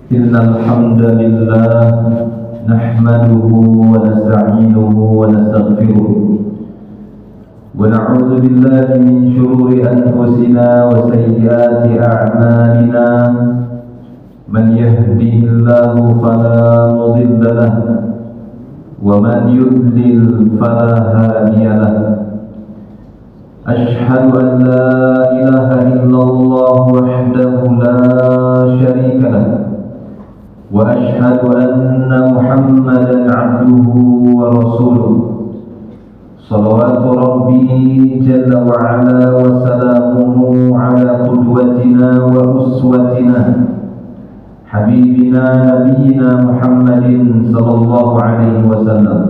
إن الحمد لله نحمده ونستعينه ونستغفره ونعوذ بالله من شرور أنفسنا وسيئات أعمالنا من يهده الله فلا مضل له ومن يضلل فلا هادي له أشهد أن لا إله إلا الله وحده لا شريك له وأشهد أن محمدا عبده ورسوله صلوات ربي جل وعلا وسلامه على قدوتنا وأسوتنا حبيبنا نبينا محمد صلى الله عليه وسلم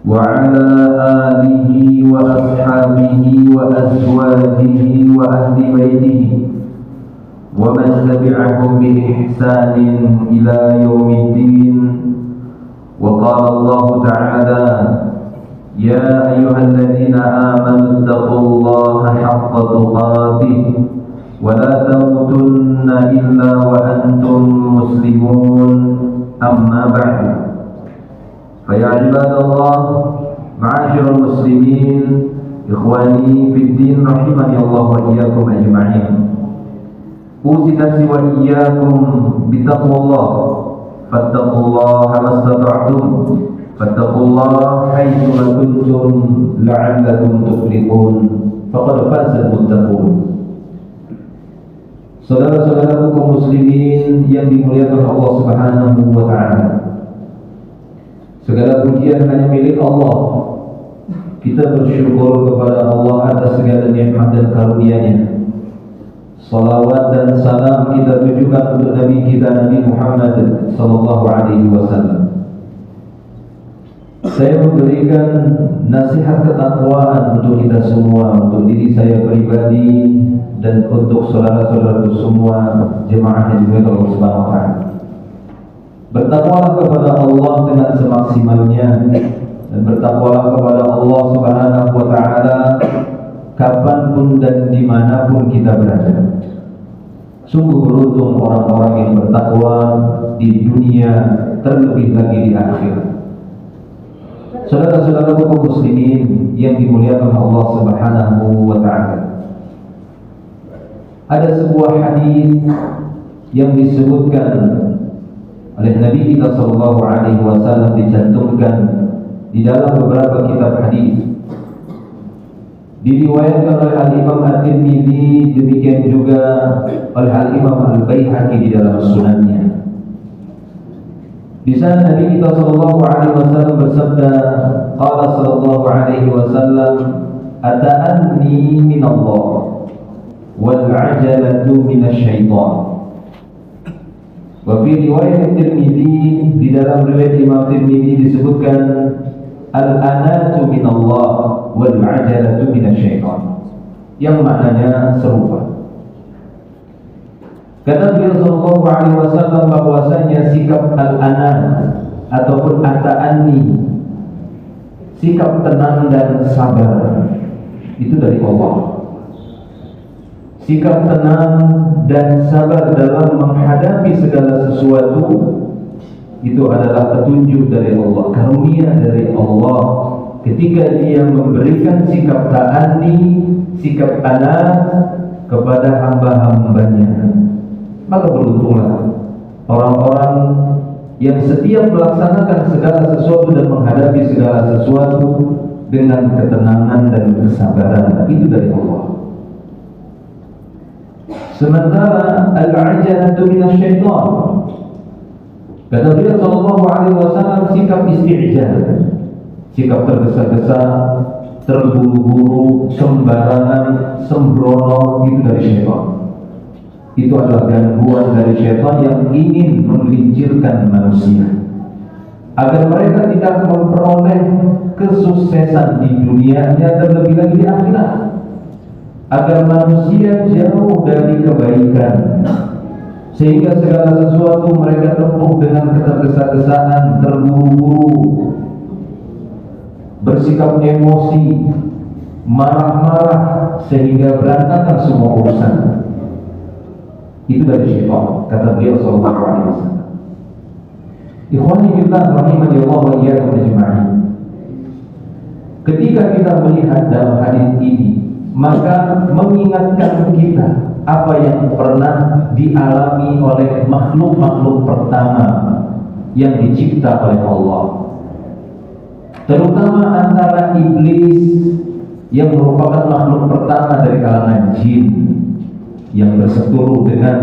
وعلى آله وأصحابه وأزواجه وأهل بيته ومن تبعهم بإحسان إلى يوم الدين. وقال الله تعالى: يا أيها الذين آمنوا اتقوا الله حق تقاته ولا تموتن إلا وأنتم مسلمون. أما بعد، فيا عباد الله معاشر المسلمين إخواني في الدين رحمني الله وإياكم أجمعين، أوصي نفسي وإياكم بتقوى الله، فاتقوا الله ما استطعتم، فاتقوا الله حيثما كنتم لعلكم تفلحون، فقد فاز المتقون. Saudara-saudaraku kaum muslimin yang dimuliakan Allah Subhanahu wa taala, segala pujian hanya milik Allah. Kita bersyukur kepada Allah atas segala nikmat dan karunia-Nya. Salawat dan salam kita tujukan untuk Nabi kita Nabi Muhammad sallallahu alaihi wasallam. Saya memberikan nasihat ketakwaan untuk kita semua, untuk diri saya pribadi dan untuk saudara-saudaraku semua jemaah yang dimuliakan Allah Subhanahu wa taala. Bertakwalah kepada Allah dengan semaksimalnya dan bertakwalah kepada Allah Subhanahu wa taala kapanpun dan dimanapun kita berada. Sungguh beruntung orang-orang yang bertakwa di dunia, terlebih lagi di akhirat. Saudara-saudaraku kaum muslimin yang dimuliakan Allah Subhanahu wa taala, ada sebuah hadis yang disebutkan oleh Nabi kita sallallahu alaihi wasallam, dicantumkan di dalam beberapa kitab hadis. Diriwayatkan oleh Al-Imam At-Tirmidzi, demikian juga oleh Al-Imam Al-Baihaqi di dalam sunannya. Di sana Nabi kita sallallahu alaihi wasallam bersabda, qala sallallahu alaihi wasallam, ata'anni min Allah wal 'ajalatu minasyaitan. Wa fi riwayat Tirmidzi, di dalam riwayat Imam Tirmidzi disebutkan al-anatu min Allah wal 'ajalatu minasyaitan, yang maknanya serupa. Kata beliau sallallahu alaihi wasallam bahwasanya sikap al-anat ataupun at-ta'anni, sikap tenang dan sabar, itu dari Allah. Sikap tenang dan sabar dalam menghadapi segala sesuatu itu adalah petunjuk dari Allah, karunia dari Allah. Ketika Dia memberikan sikap ta'anni, sikap anat kepada hamba-hambanya, maka beruntunglah orang-orang yang setiap melaksanakan segala sesuatu dan menghadapi segala sesuatu dengan ketenangan dan kesabaran. Itu dari Allah. Sementara al-'ajalatu minasyaitan, kata beliau sallallahu alaihi wasallam, sikap isti'jal, sikap tergesa-gesa, terburu-buru, sembarangan, sembrono, itu dari syaitan. Itu adalah gangguan dari syaitan yang ingin menggelincirkan manusia agar mereka tidak memperoleh kesuksesan di dunianya, terlebih lagi di akhirat, agar manusia jauh dari kebaikan, sehingga segala sesuatu mereka tempuh dengan ketergesa-gesaan, terburu-buru, bersikap emosi, marah-marah, sehingga berantakan semua urusan. Itu dari syaitan, kata beliau sallallahu alaihi wasallam. Ikhwani fillah rahimani Allah wa iyyakum ajma'in. Ketika kita melihat dalam hadis ini, maka mengingatkan kita apa yang pernah dialami oleh makhluk-makhluk pertama yang dicipta oleh Allah, terutama antara iblis yang merupakan makhluk pertama dari kalangan jin yang berseteru dengan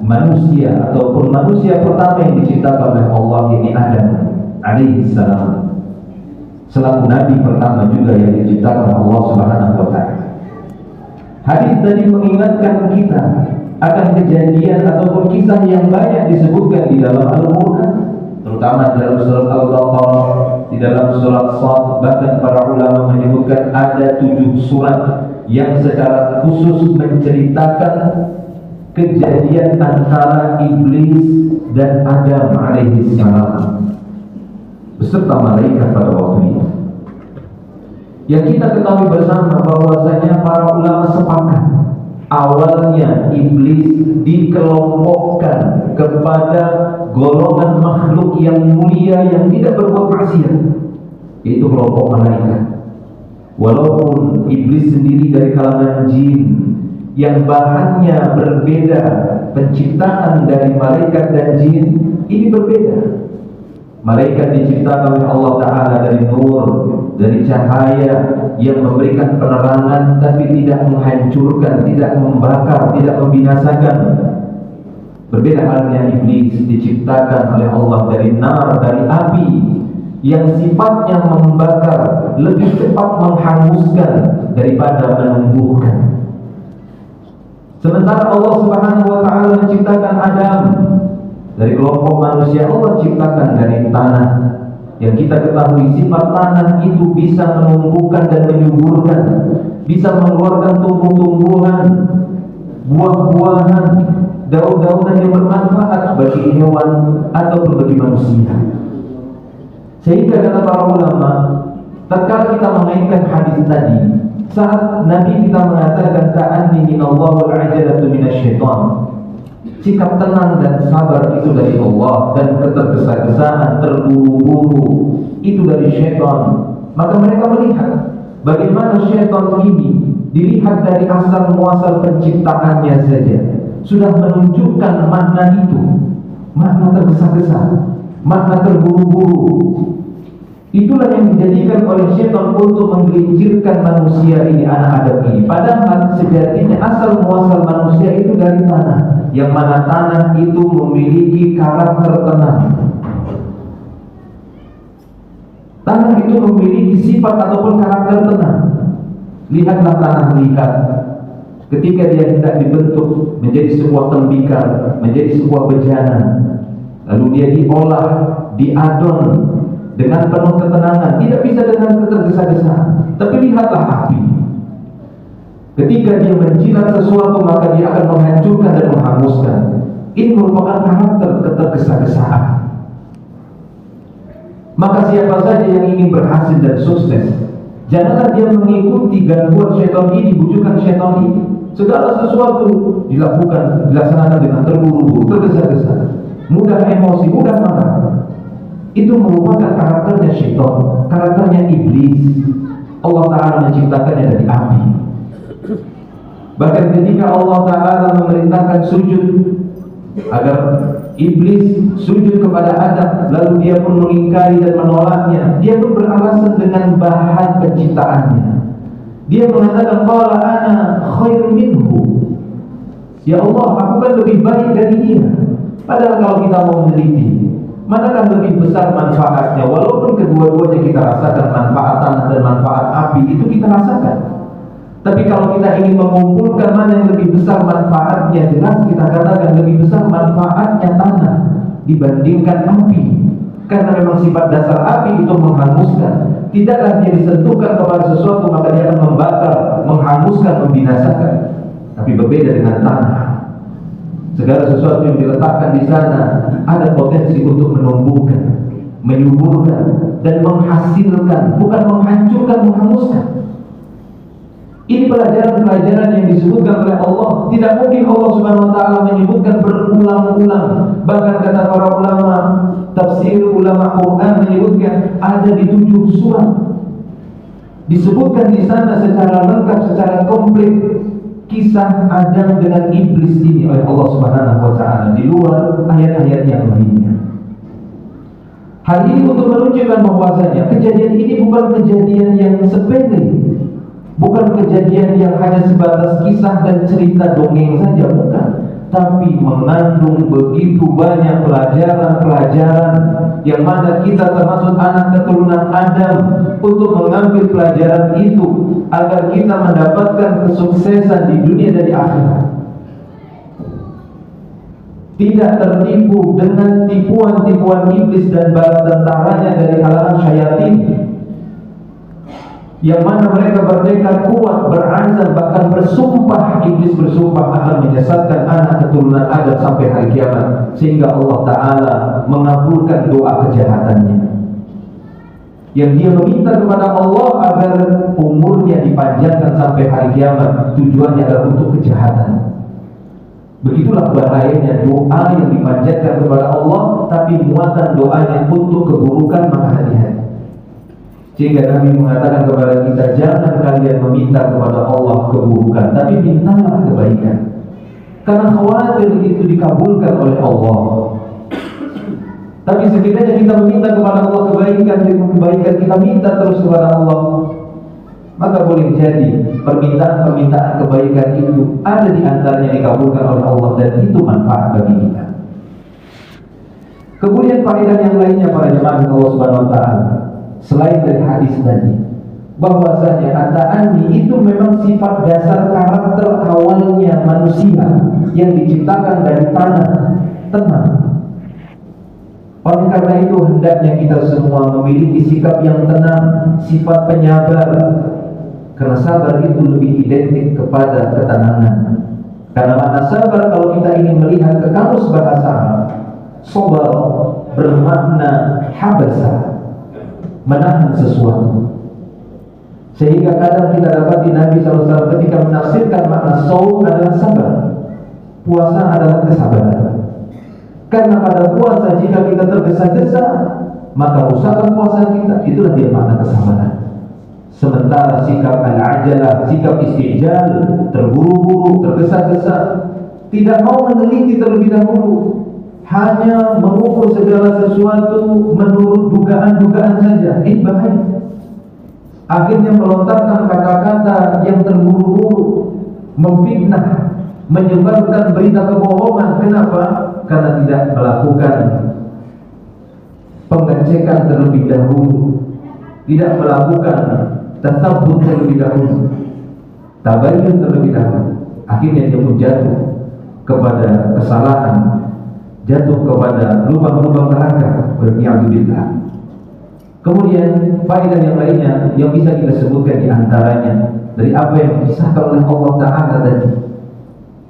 manusia, ataupun manusia pertama yang diciptakan oleh Allah, ini Adam alaihi salam, selaku nabi pertama juga yang diciptakan oleh Allah Subhanahu wa taala. Hadis tadi mengingatkan kita akan kejadian ataupun kisah yang banyak disebutkan di dalam Al-Quran, terutama dalam surat Al-Baqarah, di dalam surat Shad. Bahkan para ulama menyebutkan ada 7 surat yang secara khusus menceritakan kejadian antara iblis dan Adam alaihi salam beserta malaikat pada waktu itu. Yang kita ketahui bersama bahwasanya para ulama sepakat awalnya iblis dikelompokkan kepada golongan makhluk yang mulia yang tidak berbuat maksiat, yaitu kelompok malaikat. Walaupun iblis sendiri dari kalangan jin yang bahannya berbeda, penciptaan dari malaikat dan jin ini berbeda. Malaikat diciptakan oleh Allah Ta'ala dari nur, dari cahaya yang memberikan penerangan tapi tidak menghancurkan, tidak membakar, tidak membinasakan. Berbeda halnya iblis diciptakan oleh Allah dari nar, dari api yang sifatnya membakar, lebih cepat menghanguskan daripada menumbuhkan. Sementara Allah Subhanahu wa taala menciptakan Adam dari kelompok manusia. Allah ciptakan dari tanah, yang kita ketahui sifat tanah itu bisa menumbuhkan dan menyuburkan, bisa mengeluarkan tumbuh-tumbuhan, buah-buahan, daun-daunan yang bermanfaat bagi hewan ataupun bagi manusia. Sehingga kata para ulama, tatkala kita mengaitkan hadis tadi, saat Nabi kita mengatakan ta'anni minallah wal ajalatu minasyaitan, sikap tenang dan sabar itu dari Allah, dan ketergesa-gesaan, terburu-buru itu dari syaitan, maka mereka melihat bagaimana syaitan ini dilihat dari asal muasal penciptaannya saja sudah menunjukkan makna itu, makna tergesa-gesa, makna terburu-buru. Itulah yang dijadikan oleh syaitan untuk menggelincirkan manusia ini, anak Adam ini. Padahal sejatinya asal muasal manusia itu dari tanah, yang mana tanah itu memiliki karakter tenang. Tanah itu memiliki sifat ataupun karakter tenang. Lihatlah tanah liat, ketika dia hendak dibentuk menjadi sebuah tembikar, menjadi sebuah bejana, lalu dia diolah, diadon dengan penuh ketenangan, tidak bisa dengan ketergesa-gesaan. Tapi lihatlah api, ketika dia menjilat sesuatu maka dia akan menghancurkan dan menghanguskan. Ini merupakan karakter ketergesa-gesaan. Maka siapa saja yang ingin berhasil dan sukses, janganlah dia mengikuti gangguan syaitan ini, bujukan syaitan ini. Segala sesuatu dilaksanakan dengan terburu-buru, tergesa-gesa, mudah emosi, mudah marah. Itu merupakan karakternya syaitan, karakternya iblis. Allah Ta'ala menciptakannya dari api. Bahkan ketika Allah Ta'ala memerintahkan sujud agar iblis sujud kepada Adam, lalu dia pun mengingkari dan menolaknya, dia pun beralasan dengan bahan penciptaannya. Dia mengatakan, qala ana khairun minhu, ya Allah, aku kan lebih baik dari dia. Padahal kalau kita mau meneliti, manakah lebih besar manfaatnya? Walaupun kedua-duanya kita rasakan, manfaat tanah dan manfaat api itu kita rasakan. Tapi kalau kita ingin mengumpulkan mana yang lebih besar manfaatnya, jelas kita katakan lebih besar manfaatnya tanah dibandingkan api. Karena memang sifat dasar api itu menghanguskan. Tidaklah dia disentuhkan kepada sesuatu maka dia akan membakar, menghanguskan, membinasakan. Tapi berbeda dengan tanah. Segala sesuatu yang diletakkan di sana ada potensi untuk menumbuhkan, menyuburkan, dan menghasilkan, bukan menghancurkan, menghanguskan. Ini pelajaran-pelajaran yang disebutkan oleh Allah. Tidak mungkin Allah Subhanahu wa taala menyebutkan berulang-ulang. Bahkan kata para ulama tafsir, ulama Quran menyebutkan ada di 7 surat. Disebutkan di sana secara lengkap, secara komplit kisah Adam dengan iblis ini oleh Allah Subhanahu wa taala di luar ayat-ayat yang lainnya. Hal ini untuk menunjukkan bahwasanya kejadian ini bukan kejadian yang sepele, bukan kejadian yang hanya sebatas kisah dan cerita dongeng saja, bukan, tapi mengandung begitu banyak pelajaran-pelajaran yang mana kita termasuk anak keturunan Adam untuk mengambil pelajaran itu agar kita mendapatkan kesuksesan di dunia dan di akhirat. Tidak tertipu dengan tipuan-tipuan iblis dan bala tentaranya dari kalangan syaitan, yang mana mereka bertekad kuat, berazam, bahkan bersumpah. Iblis bersumpah akan menyesatkan anak keturunan Adam sampai hari kiamat, sehingga Allah Ta'ala mengabulkan doa kejahatannya, yang dia meminta kepada Allah agar umurnya dipanjangkan sampai hari kiamat. Tujuannya adalah untuk kejahatan. Begitulah bahayanya doa yang dipanjatkan kepada Allah, tapi muatan doanya untuk keburukan, maka hati-hati. Sehingga Nabi mengatakan kepada kita, jangan kalian meminta kepada Allah keburukan, tapi mintalah kebaikan, karena khawatir itu dikabulkan oleh Allah. Tapi sekiranya kita meminta kepada Allah kebaikan, kita minta terus kepada Allah, maka boleh jadi permintaan-permintaan kebaikan itu ada di antaranya dikabulkan oleh Allah, dan itu manfaat bagi kita. Kemudian faedah yang lainnya para jemaah Allah Subhanahu wa taala, selain dari hadis tadi, bahwasanya at-ta'anni itu memang sifat dasar karakter awalnya manusia yang diciptakan dari tanah, tenang. Oleh karena itu hendaknya kita semua memiliki sikap yang tenang, sifat penyabar. Karena sabar itu lebih identik kepada ketenangan. Karena makna sabar, kalau kita ingin melihat ke kamus bahasa Arab, sabar bermakna habasa, menahan sesuatu. Sehingga kadang kita dapat di Nabi SAW ketika menafsirkan makna saum adalah sabar, puasa adalah kesabaran. Karena pada puasa jika kita tergesa-gesa, maka rusakkan puasa kita. Itulah dia makna kesabaran. Sementara sikap al-ajalah, sikap istijal, terburu-buru, tergesa-gesa, tidak mau meneliti terlebih dahulu, hanya mengukur segala sesuatu menurut dugaan-dugaan saja, ini bahaya. Akhirnya melontarkan kata-kata yang terburu-buru, memfitnah, menyebarkan berita kebohongan. Kenapa? Karena tidak melakukan pengecekan terlebih dahulu, tidak melakukan tasabbut terlebih dahulu, tabayyun terlebih dahulu. Akhirnya dia pun jatuh kepada kesalahan, jatuh kepada lubang-lubang neraka, waliyadzubillah. Kemudian faedah yang lainnya yang bisa kita sebutkan di antaranya dari apa yang disahkan oleh Allah Ta'ala tadi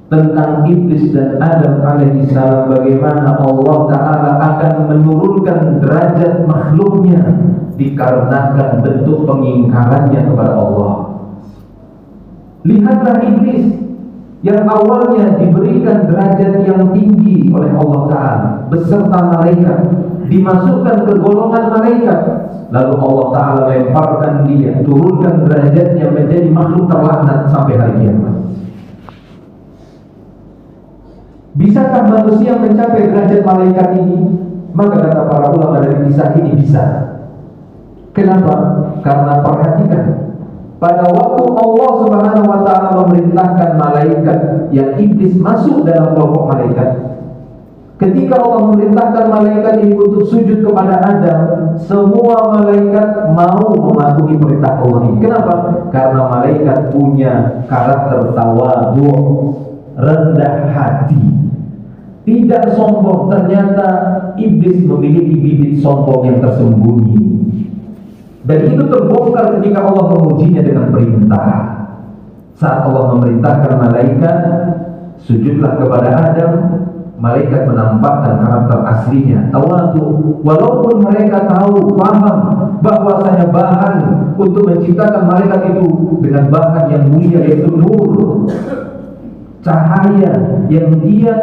tentang iblis dan Adam alaihissalam, bagaimana Allah Ta'ala akan menurunkan derajat makhluknya dikarenakan bentuk pengingkarannya kepada Allah. Lihatlah iblis yang awalnya diberikan derajat yang tinggi oleh Allah Ta'ala beserta malaikat, dimasukkan ke golongan malaikat, lalu Allah Ta'ala lemparkan dia, turunkan derajatnya menjadi makhluk terlaknat sampai hari kiamat. Bisakah manusia mencapai derajat malaikat ini? Maka kata para ulama dari kisah ini bisa. Kenapa? Karena perhatikan, pada waktu Allah Subhanahu wa ta'ala memerintahkan malaikat yang iblis masuk dalam kelompok malaikat, ketika Allah memerintahkan malaikat ini untuk sujud kepada Adam, semua malaikat mau mematuhi perintah Allah ini. Kenapa? Karena malaikat punya karakter tawadhu, rendah hati, tidak sombong. Ternyata iblis memiliki bibit sombong yang tersembunyi, dan itu terbongkar ketika Allah mengujinya dengan perintah. Saat Allah memerintahkan malaikat sujudlah kepada Adam, malaikat menampakkan karakter aslinya, tawadhu. Walaupun mereka tahu, paham bahwasanya bahan untuk menciptakan malaikat itu dengan bahan yang mulia, yaitu nur, cahaya yang dia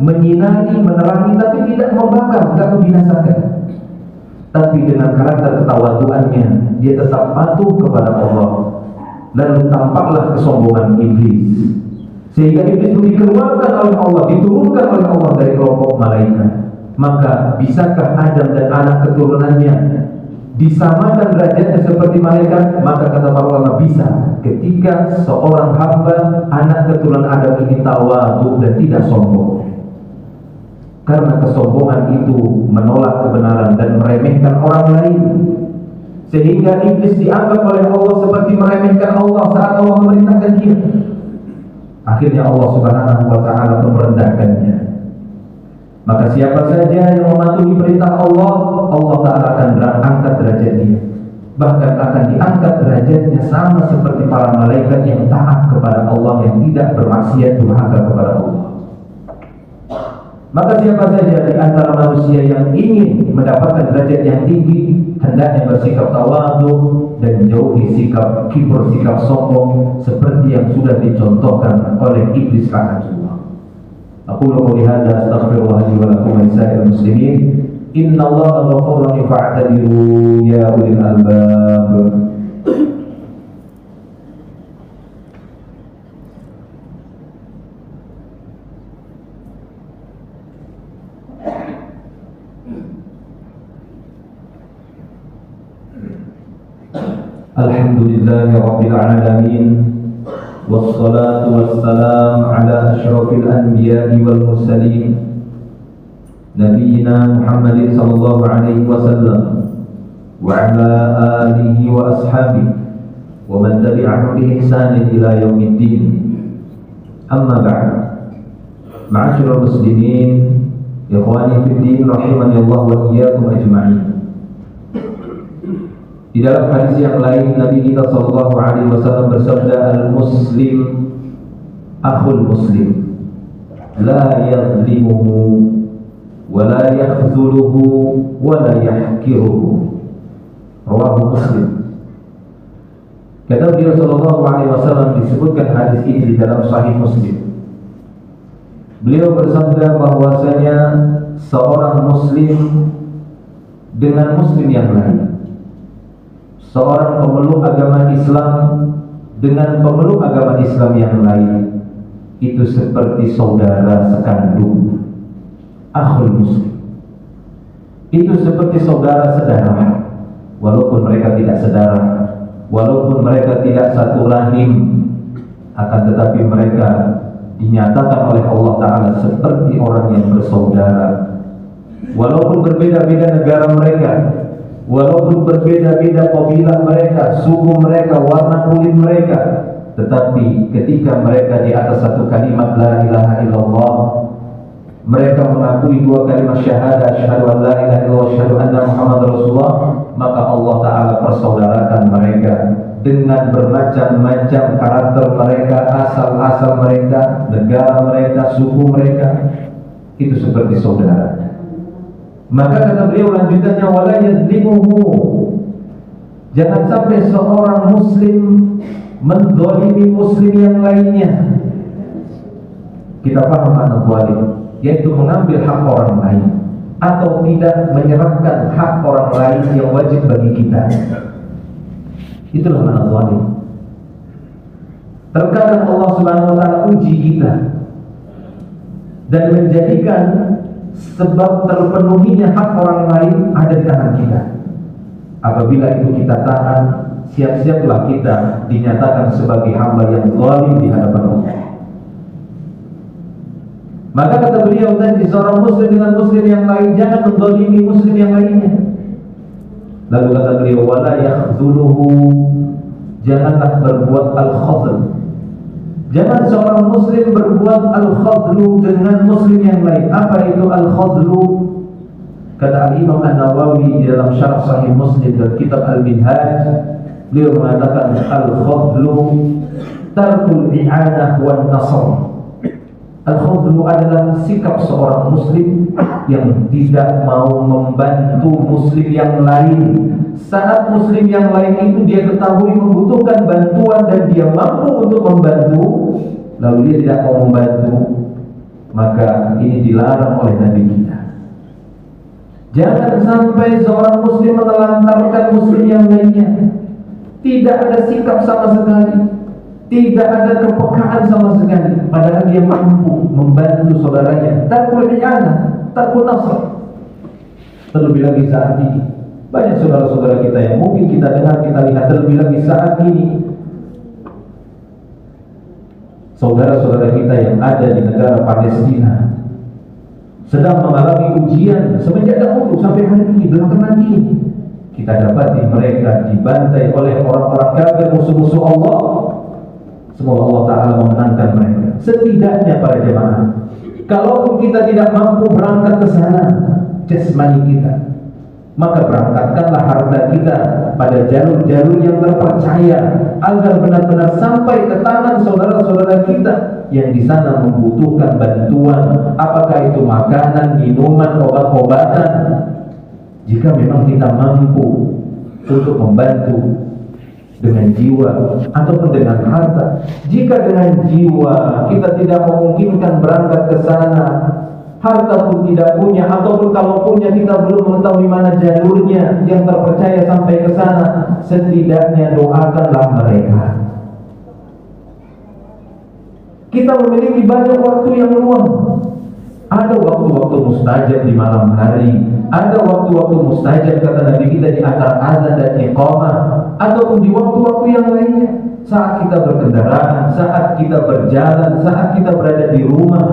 menyinari, menerangi, tapi tidak membakar, tidak membinasakan. Tapi dengan karakter ketawaduannya, dia tetap patuh kepada Allah. Lalu tampaklah kesombongan iblis, sehingga iblis itu dikeluarkan oleh Allah, diturunkan oleh Allah dari kelompok malaikat. Maka bisakah Adam dan anak keturunannya disamakan derajatnya seperti malaikat? Maka kata para ulama bisa, ketika seorang hamba anak keturunan Adam ini tawadhu dan tidak sombong. Karena kesombongan itu menolak kebenaran dan meremehkan orang lain, sehingga iblis dianggap oleh Allah seperti meremehkan Allah saat Allah memerintahkan dia. Akhirnya Allah Subhanahu wa ta'ala pun merendahkannya. Maka siapa saja yang mematuhi perintah Allah, Allah Ta'ala akan angkat derajat dia. Bahkan akan diangkat derajatnya sama seperti para malaikat yang taat kepada Allah, yang tidak bermaksiat durhaka kepada Allah. Maka siapa saja di antara manusia yang ingin mendapatkan derajat yang tinggi, hendaknya bersikap tawadhu dan jauhi sikap kibur, sikap sombong, seperti yang sudah dicontohkan oleh iblis la'natullah. Aqulu qouli hadza astaghfirullah li wa lakum wa lisa'iril muslimin. Innallaha ghafurur rahim fa'tabiru ya ulil albab. Alhamdulillahi rabbil alamin, wassalatu wassalam ala asyrafil anbiya'i wal mursalin, nabiyyina Muhammadin sallallahu alaihi wasallam wa ala alihi wa ashabihi wa man tabi'ahum bi ihsanin ila yaumiddin. Amma ba'd. Ma'asyiral muslimin, ikhwani fid din, rahimani Allah wa iyyakum ajma'in. Di dalam hadis yang lain Nabi kita sallallahu alaihi wasallam bersabda, al-muslim akhul muslim, la yadhlimuhu wa la yakhdhuluhu wa la yahqiruhu. Rawahu Muslim. Kata beliau sallallahu alaihi wasallam, disebutkan hadis ini di dalam Sahih Muslim. Beliau bersabda bahwasanya seorang muslim dengan muslim yang lain, seorang pemeluk agama Islam dengan pemeluk agama Islam yang lain, itu seperti saudara sekandung. Akhul muslim itu seperti saudara sedarah, walaupun mereka tidak saudara, walaupun mereka tidak satu rahim, akan tetapi mereka dinyatakan oleh Allah Ta'ala seperti orang yang bersaudara. Walaupun berbeda-beda negara mereka, walaupun berbeda-beda kabilah mereka, suku mereka, warna kulit mereka, tetapi ketika mereka di atas satu kalimat la ilaha illallah, mereka mengakui dua kalimat syahadah, asyhadu an la ilaha illallah, asyhadu anna Muhammad Rasulullah, maka Allah Ta'ala persaudarakan mereka dengan bermacam-macam karakter mereka, asal-asal mereka, negara mereka, suku mereka, itu seperti saudara. Maka kata beliau lanjutannya, wala yadlimuhu, jangan sampai seorang muslim menzalimi muslim yang lainnya. Kita paham makna zalim, yaitu mengambil hak orang lain atau tidak menyerahkan hak orang lain yang wajib bagi kita. Itulah makna zalim. Terkadang Allah Subhanahu wa ta'ala uji kita dan menjadikan sebab terpenuhinya hak orang lain ada di tangan kita. Apabila itu kita tahan, siap-siaplah kita dinyatakan sebagai hamba yang zalim di hadapan Allah. Maka kata beliau tadi, seorang muslim dengan muslim yang lain jangan menzalimi muslim yang lainnya. Lalu kata beliau, wala yakhdhuluhu, janganlah berbuat al-khadl. Jangan seorang muslim berbuat al-khadlu dengan muslim yang lain. Apa itu al-khadlu? Kata Al-Imam An-Nawawi di dalam syarah Sahih Muslim dan kitab Al-Minhaj, beliau mengatakan al-khadlu tarkul i'anah wan nasr. Al-khadlu adalah sikap seorang muslim yang tidak mau membantu muslim yang lain saat muslim yang lain itu dia ketahui membutuhkan bantuan dan dia mampu untuk membantu, lalu dia tidak mau membantu, maka ini dilarang oleh Nabi kita. Jangan sampai seorang muslim menelantarkan muslim yang lainnya. Tidak ada sikap sama sekali, tidak ada kepekaan sama sekali, padahal dia mampu membantu saudaranya. Tarkul i'anah, tarkul nasr. Terlebih lagi saat ini, banyak saudara-saudara kita yang mungkin kita dengar, kita lihat, terlebih lagi saat ini, saudara-saudara kita yang ada di negara Palestina sedang mengalami ujian semenjak dahulu sampai hari ini, belakangan ini. Kita dapati mereka dibantai oleh orang-orang kafir, musuh-musuh Allah. Semoga Allah Ta'ala memenangkan mereka. Setidaknya para jemaah, kalaupun kita tidak mampu berangkat ke sana jasmani kita, maka berangkatkanlah harta kita pada jalur-jalur yang terpercaya agar benar-benar sampai ke tangan saudara-saudara kita yang di sana membutuhkan bantuan, apakah itu makanan, minuman, obat-obatan. Jika memang kita mampu untuk membantu dengan jiwa ataupun dengan harta. Jika dengan jiwa kita tidak memungkinkan berangkat ke sana, harta pun tidak punya, ataupun kalau punya kita belum mengetahui mana jalurnya yang terpercaya sampai ke sana, setidaknya doakanlah mereka. Kita memiliki banyak waktu yang luang. Ada waktu-waktu mustajab di malam hari, ada waktu-waktu mustajab kata Nabi kita di antara azan dan iqamah, ataupun di waktu-waktu yang lainnya, saat kita berkendaraan, saat kita berjalan, saat kita berada di rumah.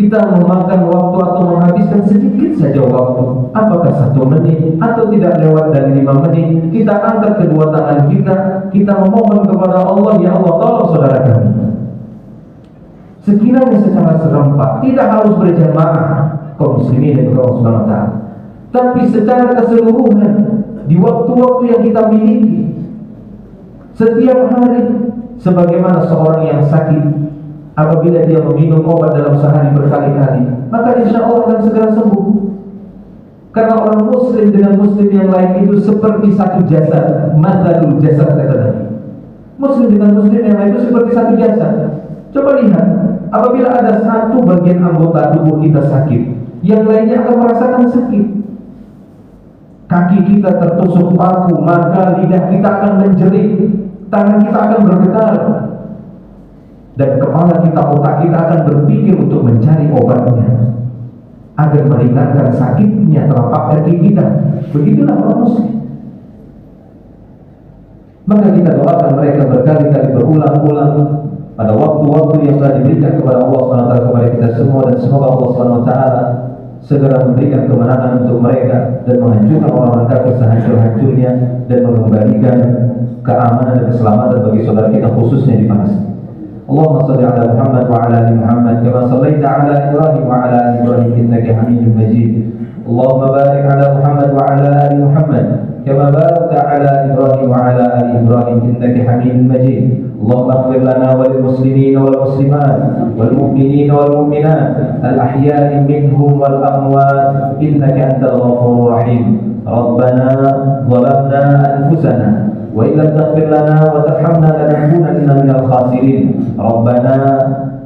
Kita memakan waktu atau menghabiskan sedikit saja waktu, apakah 1 menit atau tidak lewat dari 5 menit, kita angkat kedua tangan kita memohon kepada Allah, ya Allah tolong saudara kami. Sekiranya secara serempak, tidak harus berjamaah kaum muslimin dan kaum muslimat, tapi secara keseluruhan di waktu-waktu yang kita miliki setiap hari, sebagaimana seorang yang sakit apabila dia meminum obat dalam sehari berkali-kali, maka insya Allah akan segera sembuh. Karena orang muslim dengan muslim yang lain itu seperti satu jasad, mathalul jasad kata Nabi. Muslim dengan muslim yang lain itu seperti satu jasad. Coba lihat, apabila ada satu bagian anggota tubuh kita sakit, yang lainnya akan merasakan sakit. Kaki kita tertusuk paku, maka lidah kita akan menjerit, tangan kita akan bergetar, dan kepala kita, otak kita akan berpikir untuk mencari obatnya agar meringankan sakitnya telapak kaki kita. Begitulah orang muslim. Maka kita doakan mereka berkali-kali, berulang-ulang pada waktu-waktu yang telah diberikan kepada Allah SWT kepada kita semua, dan semoga Allah SWT segera memberikan kemenangan untuk mereka dan menghancurkan orang-orang kafir sehancur-hancurnya dan mengembalikan keamanan dan keselamatan bagi saudara kita khususnya di Palestina. Allahumma salli ala Muhammad wa ala ali Muhammad kama sallaita ala Ibrahim wa ala ali Ibrahim innaka Hamidum Majid. Allahumma barik ala Muhammad wa ala ali Muhammad kama barakta ala Ibrahim wa ala ali Ibrahim innaka Hamidum Majid. اللهم اغفر لنا وللمسلمين والمسلمات والمؤمنين والمؤمنات الأحياء منهم والأموات إنك أنت الغفور الرحيم. ربنا ظلمنا أنفسنا وإن لم تغفر لنا وترحمنا لنكونن من الخاسرين. ربنا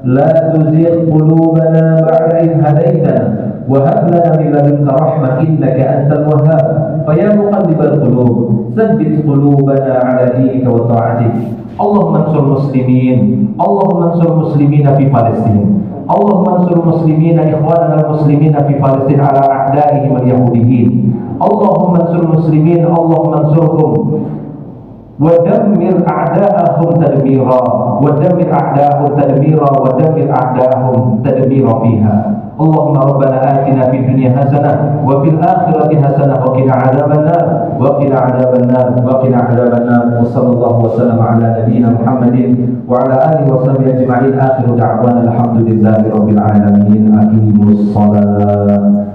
لا تزغ قلوبنا بعد إذ هديتنا وهب لنا من لدنك رحمة إنك أنت الوهاب. فيا مقلب القلوب ثبت قلوبنا على دينك وطاعتك. اللهم انصر المسلمين، اللهم انصر المسلمين في فلسطين، اللهم انصر المسلمين إخواننا المسلمين في فلسطين على أعدائهم اليهوديين. اللهم انصر المسلمين، اللهم انصرهم ودمر أعداءهم تدميرا، ودمر أعداءهم تدميرا، ودمر أعداءهم تدميرا فيها. اللهم ربنا آتنا في الدنيا حسنة وفي الآخرة حسنة وقنا عذاب النار، وقنا عذاب النار، وقنا عذاب النار. وصلى الله وسلم على نبينا محمد وعلى آله وصحبه أجمعين. آخر دعوانا الحمد لله رب العالمين. أقيموا الصلاة.